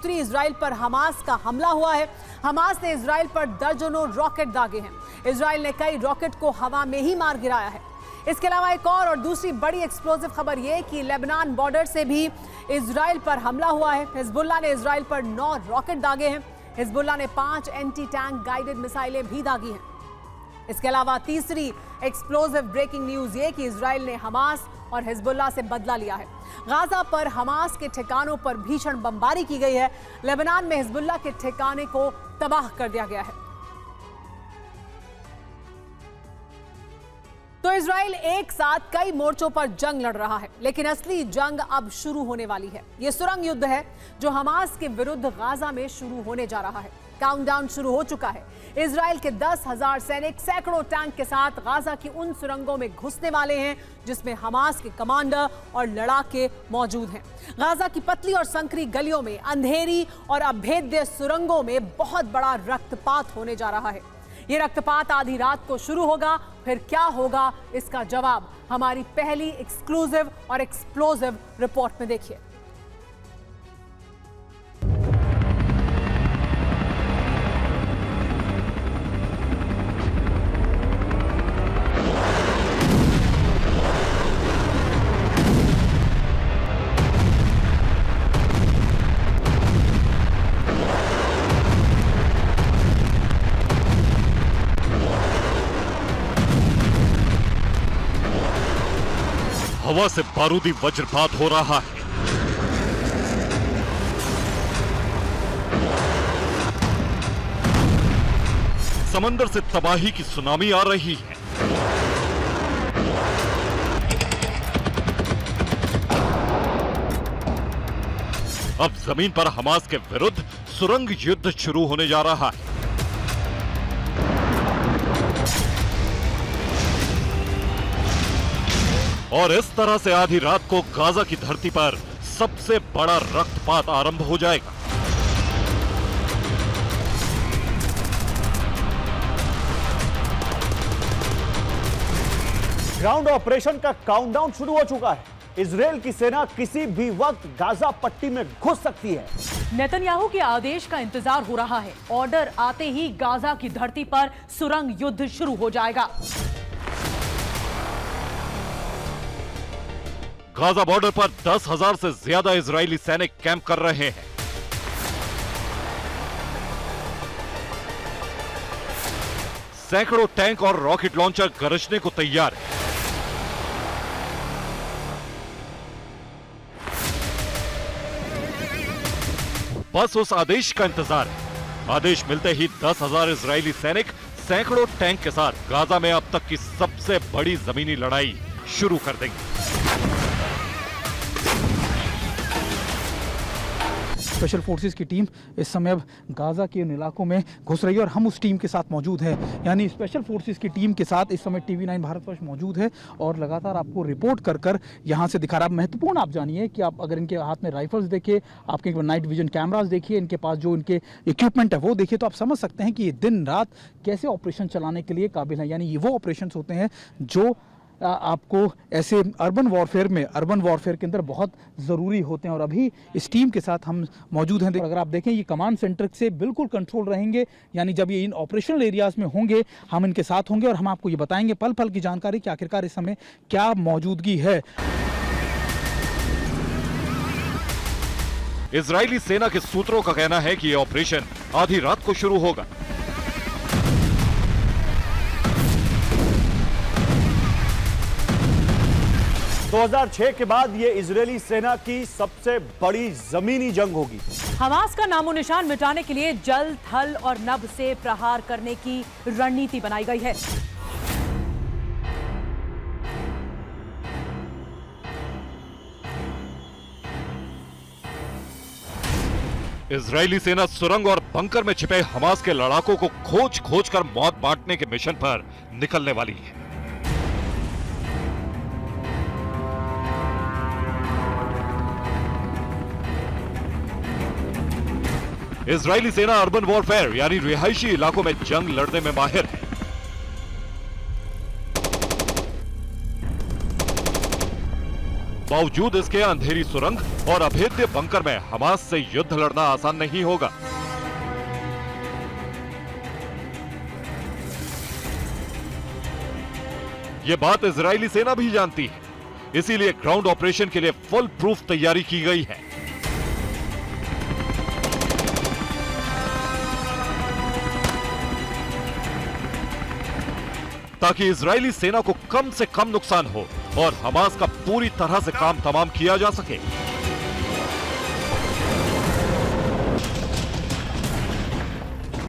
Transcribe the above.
उत्तरी इजराइल पर हमास का हमला हुआ है। हमास ने इजराइल पर दर्जनों रॉकेट दागे हैं। इजराइल ने कई रॉकेट को हवा में ही मार गिराया है। इसके अलावा एक और दूसरी बड़ी एक्सप्लोसिव खबर यह कि लेबनान बॉर्डर से भी इजराइल पर हमला हुआ है। हिजबुल्लाह ने इजराइल पर 9 रॉकेट दागे हैं। हिजबुल्लाह ने 5 एंटी टैंक गाइडेड मिसाइलें भी दागी हैं। इसके अलावा तीसरी एक्सप्लोसिव ब्रेकिंग न्यूज ये कि इजराइल ने हमास और हिजबुल्लाह से बदला लिया है। गाजा पर हमास के ठिकानों पर भीषण बमबारी की गई है। लेबनान में हिजबुल्लाह के ठिकाने को तबाह कर दिया गया है। तो इजराइल एक साथ कई मोर्चों पर जंग लड़ रहा है, लेकिन असली जंग अब शुरू होने वाली है। यह सुरंग युद्ध है जो हमास के विरुद्ध गाजा में शुरू होने जा रहा है। काउंटडाउन शुरू हो चुका है। इजराइल के 10,000 सैनिक सैकड़ों टैंक के साथ गाजा की उन सुरंगों में घुसने वाले हैं जिसमें हमास के कमांडर और लड़ाके मौजूद हैं। गाजा की पतली और संकरी गलियों में, अंधेरी और अभेद्य सुरंगों में बहुत बड़ा रक्तपात होने जा रहा है। ये रक्तपात आधी रात को शुरू होगा। फिर क्या होगा, इसका जवाब हमारी पहली एक्सक्लूसिव और एक्सप्लोसिव रिपोर्ट में देखिए। हवा से बारूदी वज्रपात हो रहा है। समंदर से तबाही की सुनामी आ रही है। अब जमीन पर हमास के विरुद्ध सुरंग युद्ध शुरू होने जा रहा है। और इस तरह से आधी रात को गाजा की धरती पर सबसे बड़ा रक्तपात आरंभ हो जाएगा। ग्राउंड ऑपरेशन का काउंटडाउन शुरू हो चुका है। इजराइल की सेना किसी भी वक्त गाजा पट्टी में घुस सकती है। नेतन्याहू के आदेश का इंतजार हो रहा है। ऑर्डर आते ही गाजा की धरती पर सुरंग युद्ध शुरू हो जाएगा। गाजा बॉर्डर पर 10,000 से ज्यादा इजरायली सैनिक कैंप कर रहे हैं। सैकड़ों टैंक और रॉकेट लॉन्चर गरजने को तैयार है। बस उस आदेश का इंतजार है। आदेश मिलते ही 10,000 इजरायली सैनिक सैकड़ों टैंक के साथ गाजा में अब तक की सबसे बड़ी जमीनी लड़ाई शुरू कर देंगे। स्पेशल फोर्सेस की टीम इस समय अब गाजा के इन इलाकों में घुस रही है और हम उस टीम के साथ मौजूद हैं। यानी स्पेशल फोर्सेस की टीम के साथ इस समय TV9 भारतवर्ष मौजूद है और लगातार आपको रिपोर्ट कर कर यहाँ से दिखा रहा है। महत्वपूर्ण आप जानिए कि आप अगर इनके हाथ में राइफल्स देखिए, आपके नाइट विजन कैमरास देखिए, इनके पास जो इनके इक्विपमेंट है वो देखिए, तो आप समझ सकते हैं कि ये दिन रात कैसे ऑपरेशन चलाने के लिए काबिल है। यानी ये वो ऑपरेशन होते हैं जो आपको ऐसे अर्बन वॉरफेयर के अंदर बहुत ज़रूरी होते हैं। और अभी इस टीम के साथ हम मौजूद हैं। अगर आप देखें, ये कमांड सेंटर से बिल्कुल कंट्रोल रहेंगे। यानी जब ये इन ऑपरेशनल एरियाज में होंगे, हम इनके साथ होंगे और हम आपको ये बताएंगे पल पल की जानकारी कि आखिरकार इस समय क्या मौजूदगी है। इजरायली सेना के सूत्रों का कहना है कि यह ऑपरेशन आधी रात को शुरू होगा। 2006 के बाद ये इजरायली सेना की सबसे बड़ी जमीनी जंग होगी। हमास का नामो निशान मिटाने के लिए जल, थल और नभ से प्रहार करने की रणनीति बनाई गई है। इजरायली सेना सुरंग और बंकर में छिपे हमास के लड़ाकों को खोज खोज कर मौत बांटने के मिशन पर निकलने वाली है। इजरायली सेना अर्बन वॉरफेयर यानी रिहायशी इलाकों में जंग लड़ने में माहिर है। बावजूद इसके अंधेरी सुरंग और अभेद्य बंकर में हमास से युद्ध लड़ना आसान नहीं होगा। ये बात इजरायली सेना भी जानती है, इसीलिए ग्राउंड ऑपरेशन के लिए फुल प्रूफ तैयारी की गई है। ताकि इजरायली सेना को कम से कम नुकसान हो और हमास का पूरी तरह से काम तमाम किया जा सके।